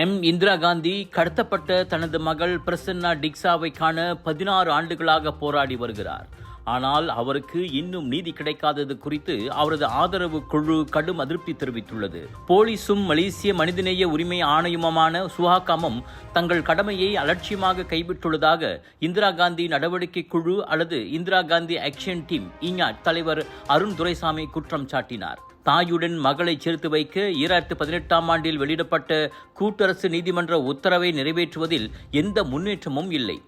இந்திரா காந்தி கடத்தப்பட்ட தனது மகள் பிரசன்னா டிக்சாவை காண 16 ஆண்டுகளாக போராடி வருகிறார். ஆனால் அவருக்கு இன்னும் நீதி கிடைக்காதது குறித்து அவரது ஆதரவு குழு கடும் அதிருப்தி தெரிவித்துள்ளது. போலீசும் மலேசிய மனிதநேய உரிமை ஆணையமுமான சுஹாகமும் தங்கள் கடமையை அலட்சியமாக கைவிட்டுள்ளதாக இந்திரா காந்தி நடவடிக்கை குழு அல்லது இந்திரா காந்தி ஆக்ஷன் டீம் இங்யாட் தலைவர் அருண் துரைசாமி குற்றம் சாட்டினார். தாயுடன் மகளை சேர்த்து வைக்க 2018ஆம் ஆண்டில் வெளியிடப்பட்ட கூட்டரசு நீதிமன்ற உத்தரவை நிறைவேற்றுவதில் எந்த முன்னேற்றமும் இல்லை.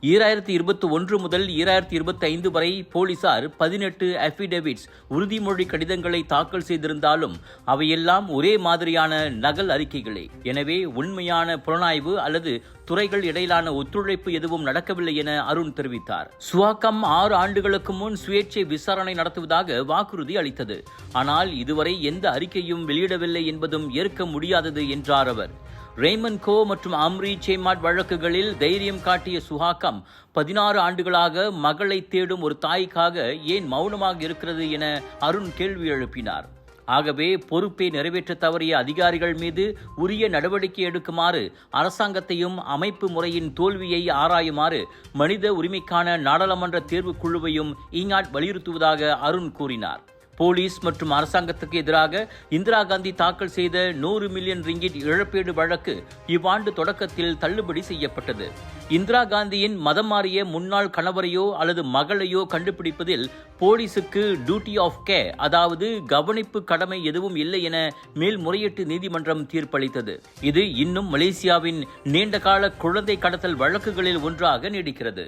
2021 முதல் 2025 வரை போலீசார் 18 அஃபிடேவிட்ஸ் உறுதிமொழி கடிதங்களை தாக்கல் செய்திருந்தாலும் அவையெல்லாம் ஒரே மாதிரியான நகல் அறிக்கைகளே. எனவே உண்மையான புலனாய்வு அல்லது துறைகள் இடையிலான ஒத்துழைப்பு எதுவும் நடக்கவில்லை என அருண் தெரிவித்தார். சுஹாகம் 6 ஆண்டுகளுக்கு முன் சுயேட்சை விசாரணை நடத்துவதாக வாக்குறுதி அளித்தது. ஆனால் இதுவரை எந்த அறிக்கையும் வெளியிடவில்லை என்பதும் ஏற்க முடியாதது என்றார் அவர். ரேமன் கோ மற்றும் அம்ரி சேமாட் வழக்குகளில் தைரியம் காட்டிய சுஹாகம் 16 ஆண்டுகளாக மகளை தேடும் ஒரு தாய்க்காக ஏன் மௌனமாக இருக்கிறது என அருண் கேள்வி எழுப்பினார். ஆகவே பொறுப்பை நிறைவேற்ற தவறிய அதிகாரிகள் மீது உரிய நடவடிக்கை எடுக்குமாறு அரசாங்கத்தையும் அமைப்பு முறையின் தோல்வியை ஆராயுமாறு மனித உரிமைக்கான நாடாளுமன்ற தேர்வு குழுவையும் இங்யாட் வலியுறுத்துவதாக அருண் கூறினார். போலீஸ் மற்றும் அரசாங்கத்துக்கு எதிராக இந்திரா காந்தி தாக்கல் செய்த 100 மில்லியன் ரிங்கிட் இழப்பீடு வழக்கு இவ்வாண்டு தொடக்கத்தில் தள்ளுபடி செய்யப்பட்டது. இந்திரா காந்தியின் மதம் மாறிய முன்னாள் கணவரையோ அல்லது மகளையோ கண்டுபிடிப்பதில் போலீசுக்கு டியூட்டி ஆஃப் கேர், அதாவது கவனிப்பு கடமை எதுவும் இல்லை என மேல்முறையீட்டு நீதிமன்றம் தீர்ப்பளித்தது. இது இன்னும் மலேசியாவின் நீண்டகால குழந்தை கடத்தல் வழக்குகளில் ஒன்றாக நீடிக்கிறது.